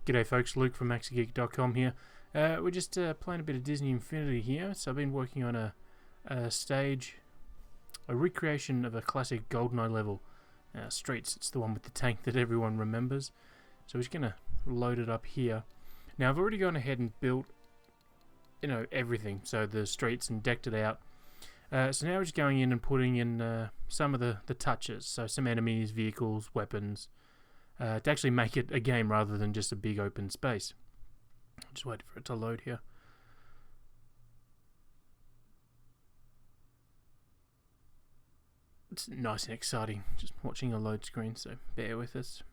G'day folks, Luke from MaxiGeek.com here. We're just playing a bit of Disney Infinity here. So I've been working on a recreation of a classic GoldenEye level. Streets, it's the one with the tank that everyone remembers. So we're just going to load it up here. Now I've already gone ahead and built, everything. So the streets and decked it out. So now we're just going in and putting in some of the touches. So some enemies, vehicles, weapons. To actually make it a game rather than just a big open space. Just wait for it to load here. It's nice and exciting just watching a load screen, so bear with us.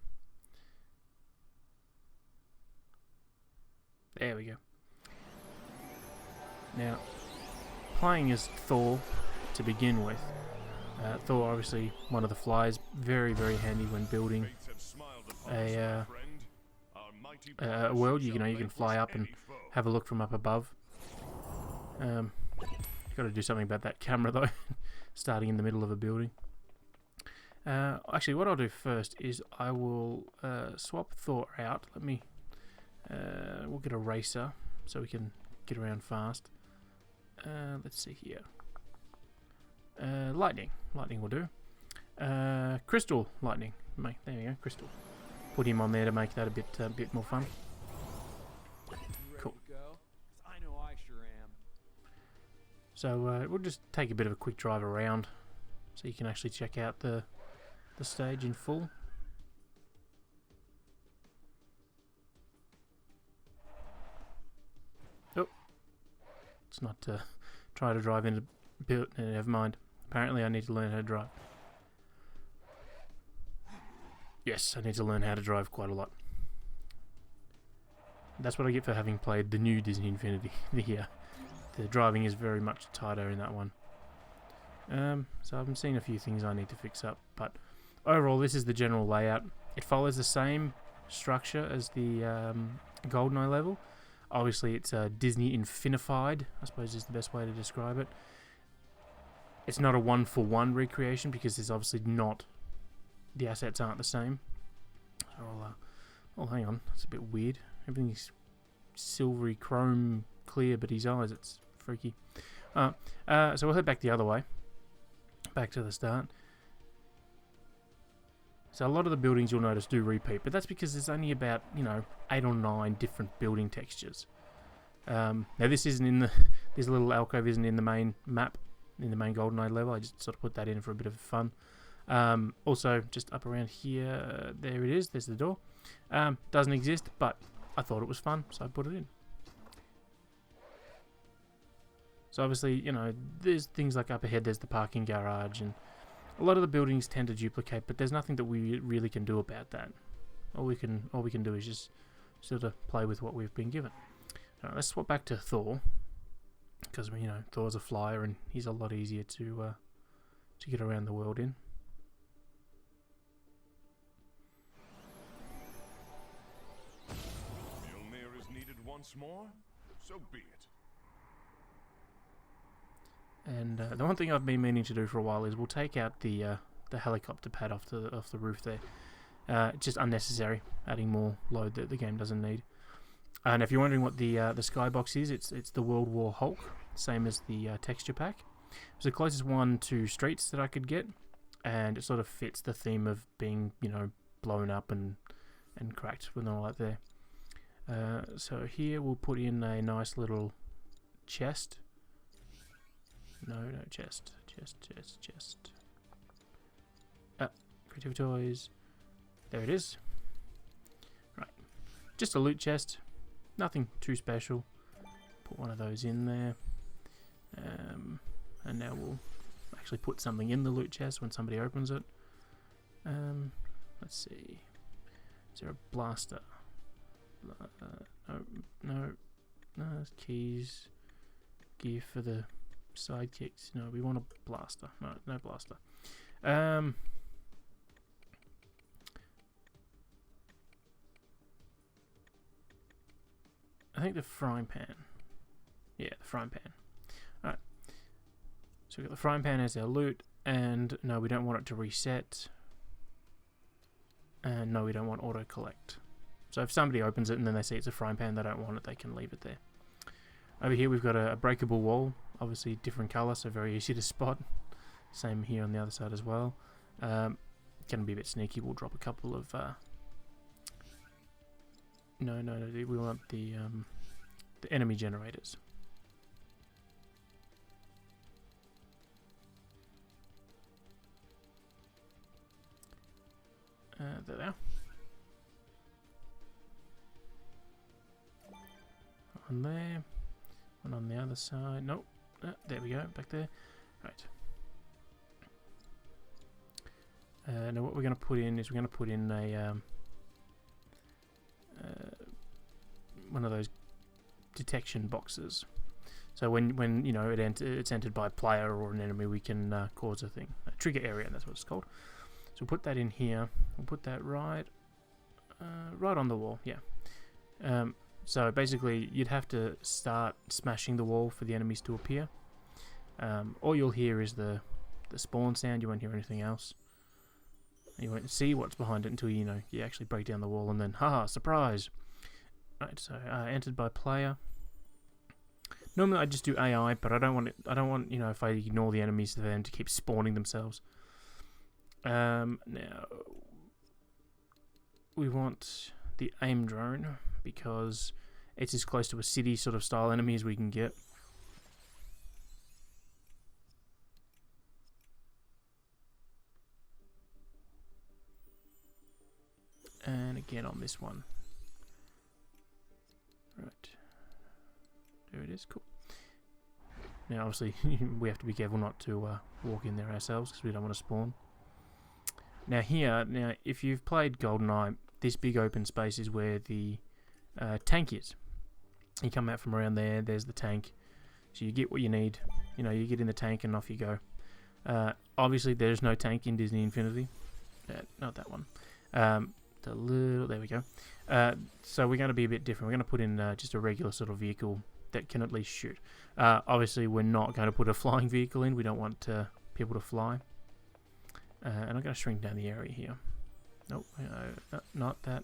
There we go. Now, playing as Thor to begin with. Thor, obviously one of the flies, very, very handy when building a world. You can fly up and have a look from up above. Got to do something about that camera though, starting in the middle of a building. Actually, what I'll do first is I will swap Thor out. We'll get a racer so we can get around fast. Let's see here. Lightning will do. Crystal lightning. There you go, crystal. Put him on there to make that a bit more fun. Cool. So we'll just take a bit of a quick drive around, so you can actually check out the stage in full. Oh, it's not try to drive into build. Never mind. Apparently, I need to learn how to drive. Yes, I need to learn how to drive quite a lot. That's what I get for having played the new Disney Infinity. The driving is very much tighter in that one. So I've seen a few things I need to fix up, but overall this is the general layout. It follows the same structure as the GoldenEye level. Obviously it's Disney Infinified, I suppose is the best way to describe it. It's not a one-for-one recreation because there's obviously not... the assets aren't the same. So oh, hang on, that's a bit weird. Everything's silvery chrome clear, but his eyes, it's freaky. So we'll head back the other way. Back to the start. So a lot of the buildings you'll notice do repeat, but that's because there's only about 8 or 9 different building textures. Now this isn't in the this little alcove isn't in the main map, in the main GoldenEye level. I just sort of put that in for a bit of fun. Also, just up around here, there it is, there's the door. Doesn't exist, but I thought it was fun, so I put it in. So obviously, there's things like up ahead, there's the parking garage, and a lot of the buildings tend to duplicate, but there's nothing that we really can do about that. All we can do is just sort of play with what we've been given. Now, let's swap back to Thor, because Thor's a flyer, and he's a lot easier to get around the world in. Once more, so be it. And the one thing I've been meaning to do for a while is we'll take out the helicopter pad off the roof there. It's just unnecessary, adding more load that the game doesn't need. And if you're wondering what the Skybox is, it's the World War Hulk, same as the texture pack. It's the closest one to streets that I could get, and it sort of fits the theme of being blown up and cracked with all that there. So here we'll put in a nice little chest. No, chest. Creative Toys. There it is. Right. Just a loot chest. Nothing too special. Put one of those in there. And now we'll actually put something in the loot chest when somebody opens it. Let's see. Is there a blaster? No, keys, gear for the sidekicks. No, we want a blaster. No blaster. I think the frying pan. Yeah, the frying pan. Alright. So we've got the frying pan as our loot, and no, we don't want it to reset. And no, we don't want auto collect. So if somebody opens it and then they see it's a frying pan, they don't want it, they can leave it there. Over here we've got a breakable wall, obviously different colour, so very easy to spot. Same here on the other side as well. Gonna be a bit sneaky, we'll drop a couple of... No, we want the enemy generators. There they are. On there. One on the other side. Nope. There we go. Back there. Right. Now what we're going to put in is we're going to put in a one of those detection boxes. So when you know it's entered by a player or an enemy, we can cause a thing. A trigger area, that's what it's called. So we'll put that in here. We'll put that right on the wall. Yeah. So basically, you'd have to start smashing the wall for the enemies to appear. All you'll hear is the spawn sound. You won't hear anything else. You won't see what's behind it until you actually break down the wall, and then haha, surprise! Right. So entered by player. Normally I just do AI, but I don't want if I ignore the enemies for them to keep spawning themselves. Now we want the aim drone because it's as close to a city sort of style enemy as we can get. And again on this one. Right. There it is. Cool. Now obviously we have to be careful not to walk in there ourselves because we don't want to spawn. Now if you've played GoldenEye, this big open space is where the tank is. You come out from around there, there's the tank. So you get what you need. You get in the tank and off you go. Obviously there's no tank in Disney Infinity. Not that one. There we go. So we're going to be a bit different. We're going to put in just a regular sort of vehicle that can at least shoot. Obviously we're not going to put a flying vehicle in. We don't want people to fly. And I'm going to shrink down the area here. Nope, not that.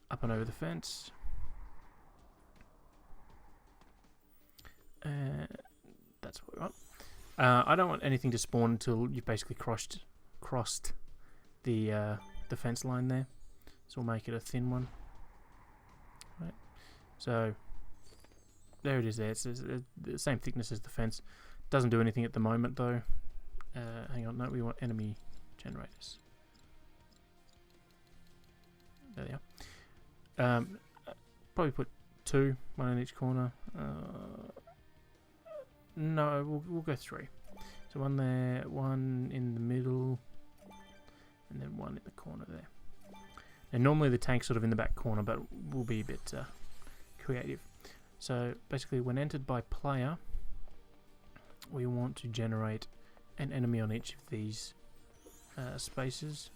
Up and over the fence. That's what we want. I don't want anything to spawn until you've basically crossed the fence line there. So we'll make it a thin one. Right. So there it is. There, it's the same thickness as the fence. Doesn't do anything at the moment though. Hang on, no, we want enemy generators. There they are. Probably put two, one in each corner. No, we'll go three. So one there, one in the middle, and then one in the corner there. And normally the tank's sort of in the back corner, but we'll be a bit creative. So basically, when entered by player, we want to generate an enemy on each of these spaces.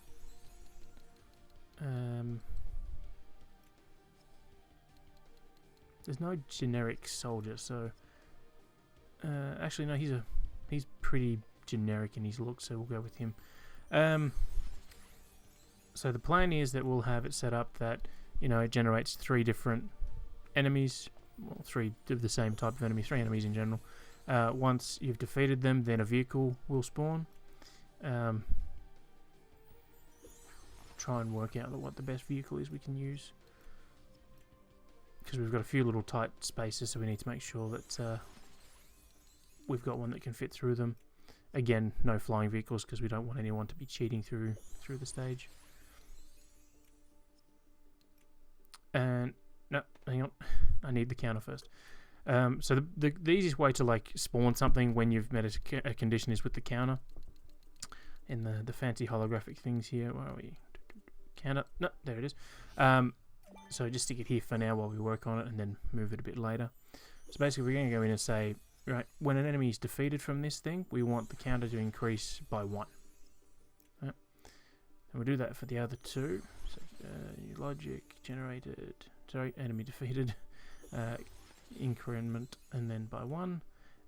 There's no generic soldier, so actually no, he's pretty generic in his look, so we'll go with him. So the plan is that we'll have it set up that it generates 3 different enemies, well, 3 of the same type of enemy, 3 enemies in general. Once you've defeated them, then a vehicle will spawn. Try and work out what the best vehicle is we can use, because we've got a few little tight spaces, so we need to make sure that we've got one that can fit through them. Again, no flying vehicles because we don't want anyone to be cheating through the stage. And no, hang on, I need the counter first. So the easiest way to spawn something when you've met a condition is with the counter. In the fancy holographic things here, where are we? Counter, no, there it is. So just stick it here for now while we work on it, and then move it a bit later. So basically, we're going to go in and say, right, when an enemy is defeated from this thing, we want the counter to increase by 1. Right. And we'll do that for the other 2. So logic generated, sorry, enemy defeated, increment, and then by 1,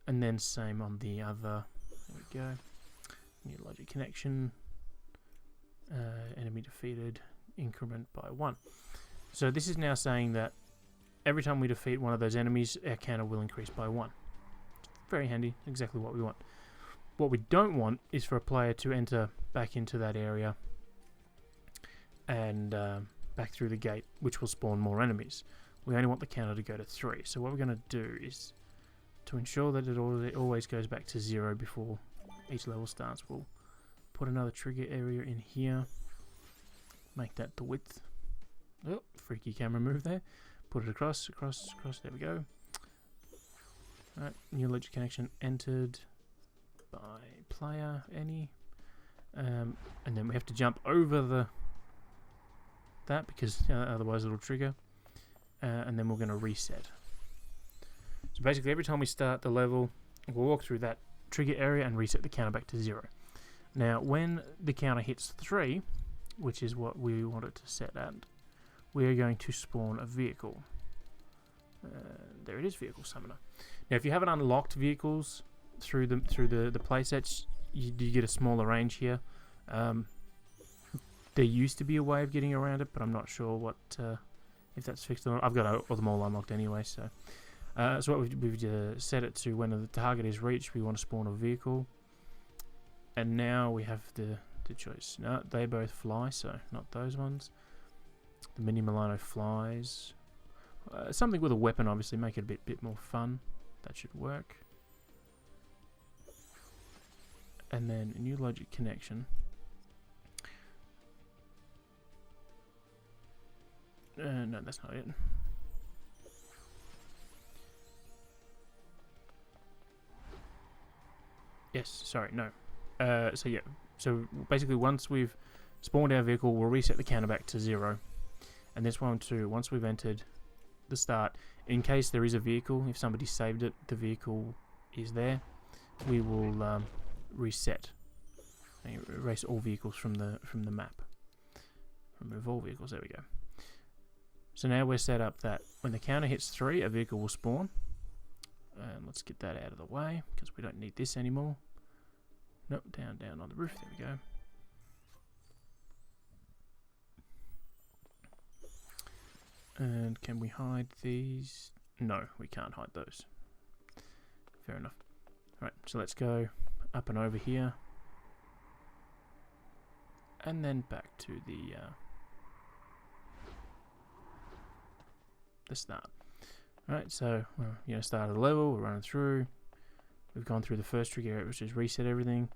and then same on the other. There we go. New logic connection, enemy defeated, increment by 1. So this is now saying that every time we defeat one of those enemies, our counter will increase by 1. Very handy, exactly what we want. What we don't want is for a player to enter back into that area and back through the gate, which will spawn more enemies. We only want the counter to go to 3. So what we're going to do is, to ensure that it always goes back to 0 before each level starts, we'll put another trigger area in here. Make that the width. Oh, freaky camera move there. Put it across, there we go. Alright, new logic connection entered by player, any. And then we have to jump over that because otherwise it'll trigger. And then we're going to reset. So basically every time we start the level, we'll walk through that trigger area and reset the counter back to 0. Now when the counter hits 3, which is what we want it to set at, we are going to spawn a vehicle. There it is, vehicle summoner. Now if you haven't unlocked vehicles through the playsets, you get a smaller range here. There used to be a way of getting around it, but I'm not sure what if that's fixed or not. I've got them all unlocked anyway, so what we've set it to, when the target is reached, we want to spawn a vehicle. And now we have the choice. No, they both fly, so not those ones. The Mini Milano flies. Something with a weapon, obviously, make it a bit more fun. That should work. And then a new logic connection. No, that's not it. Yes, sorry, no. So yeah, so basically once we've spawned our vehicle, we'll reset the counter back to 0. And this one too, once we've entered the start, in case there is a vehicle, if somebody saved it, the vehicle is there, we will reset. Erase all vehicles from the map. Remove all vehicles, there we go. So now we're set up that when the counter hits 3, a vehicle will spawn. And let's get that out of the way, because we don't need this anymore. Nope, down on the roof, there we go. And can we hide these? No, we can't hide those. Fair enough. Alright, so let's go up and over here. And then back to the start. Alright, so we're start of the level, we're running through. We've gone through the first trigger area, which is reset everything.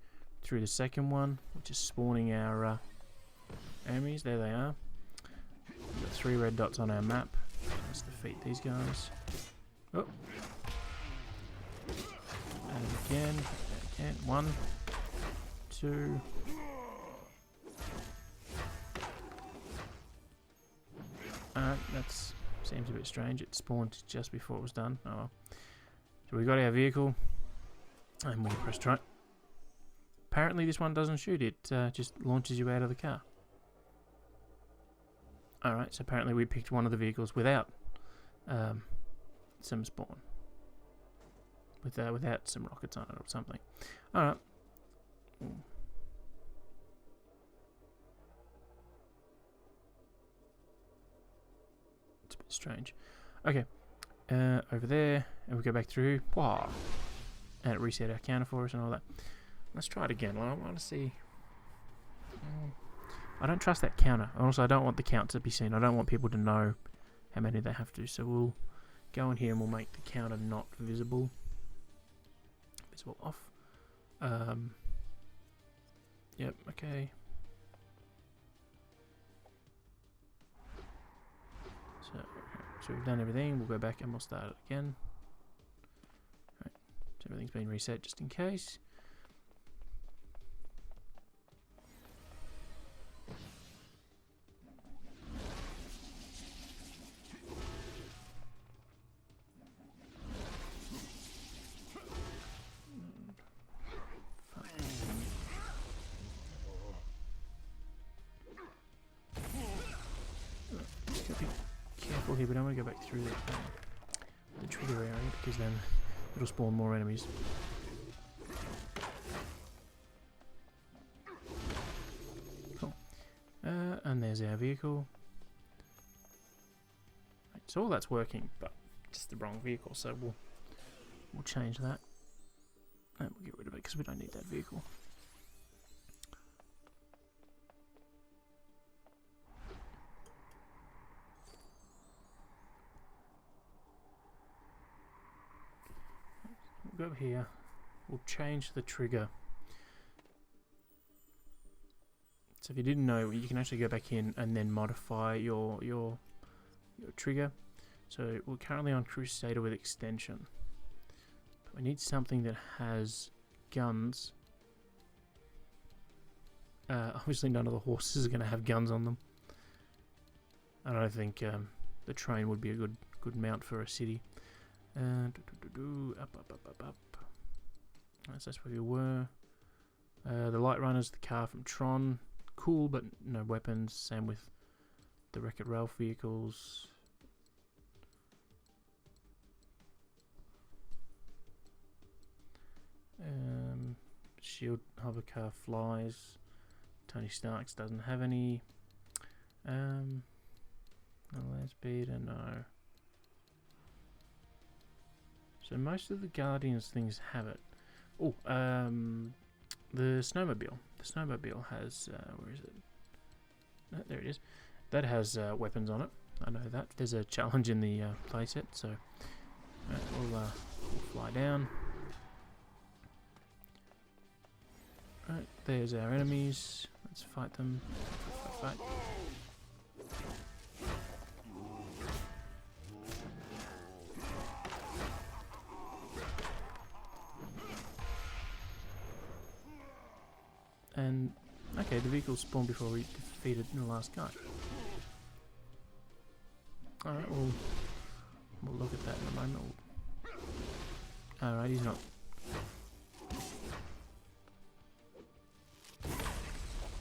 Through the second one, which is spawning our enemies. There they are. We've got 3 red dots on our map. Let's defeat these guys. Oh. And again. 1, 2. That's seems a bit strange. It spawned just before it was done. Oh well. So we got our vehicle. And we press try. Apparently this one doesn't shoot, it just launches you out of the car. Alright, so apparently we picked one of the vehicles without some spawn. Without some rockets on it or something. Alright. It's a bit strange. Okay. Over there, and we go back through. Wow. And it reset our counter for us and all that. Let's try it again. I want to see. I don't trust that counter. Also, I don't want the count to be seen. I don't want people to know how many they have to. So we'll go in here and we'll make the counter not visible. Visible off. Yep. Okay. So we've done everything. We'll go back and we'll start it again. Right. So everything's been reset just in case. Here, but I want to go back through the trigger area because then it'll spawn more enemies. Cool. And there's there's our vehicle. Right, so all that's working, but just the wrong vehicle. So we'll change that. And we'll get rid of it because we don't need that vehicle. We'll go here. We'll change the trigger. So if you didn't know, you can actually go back in and then modify your trigger. So we're currently on Crusader with extension. But we need something that has guns. Obviously none of the horses are going to have guns on them. I don't think the train would be a good mount for a city. Up. That's where we were. The Light Runner's the car from Tron. Cool, but no weapons. Same with the Wreck-It Ralph vehicles. Shield hover car flies. Tony Stark's doesn't have any. No land speeder, no. So most of the Guardians things have it. Oh, the Snowmobile. The Snowmobile has, where is it? There it is. That has weapons on it. I know that. There's a challenge in the playset, so we'll fly down. Right, there's our enemies. Let's fight them. Fight. And okay, the vehicle spawned before we defeated the last guy. Alright, we'll look at that in a moment. Alright, he's not.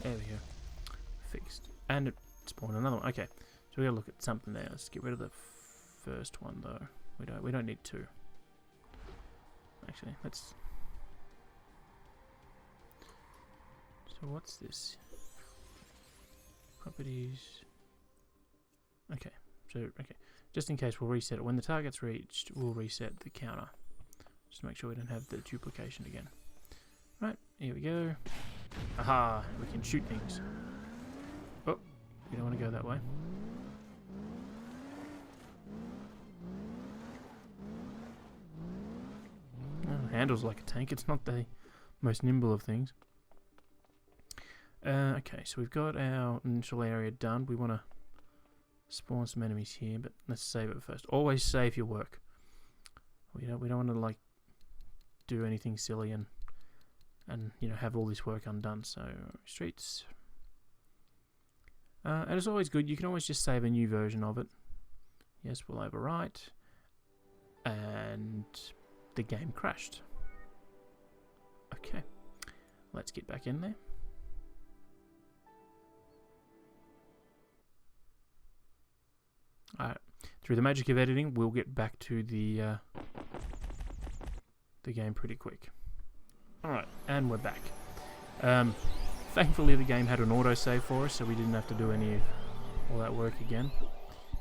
There we go. Fixed. And it spawned another one. Okay. So we gotta look at something there. Let's get rid of the first one though. We don't need two. Actually, let's. So what's this? Properties. Okay. So okay. Just in case, we'll reset it. When the target's reached, we'll reset the counter. Just to make sure we don't have the duplication again. Right, here we go. Aha! We can shoot things. Oh, you don't want to go that way. Oh, handles like a tank. It's not the most nimble of things. Okay, so we've got our initial area done. We want to spawn some enemies here, but let's save it first. Always save your work. We don't want to like do anything silly and you know, have all this work undone. So streets, and it's always good. You can always just save a new version of it. Yes, we'll overwrite, and the game crashed. Okay, let's get back in there. Alright, through the magic of editing, we'll get back to the game pretty quick. Alright, and we're back. Thankfully the game had an autosave for us, so we didn't have to do any of all that work again.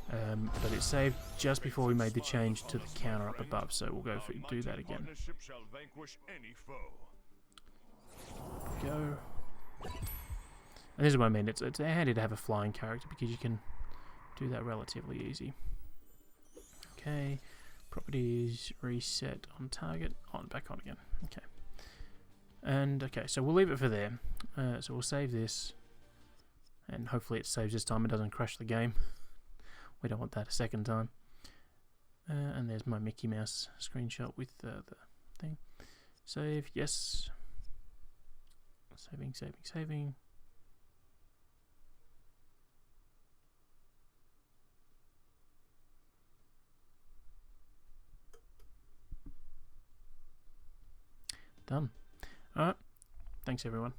But it saved just before we made the change to the counter up above, so we'll go do that again. Go. And this is what I mean, it's handy to have a flying character because you can do that relatively easy. Okay, properties, reset on target, back on again. Okay. And okay, so we'll leave it for there. So we'll save this, and hopefully it saves this time. It doesn't crash the game. We don't want that a second time. And there's my Mickey Mouse screenshot with the thing. Save, yes. Saving. Done. Alright. Thanks everyone.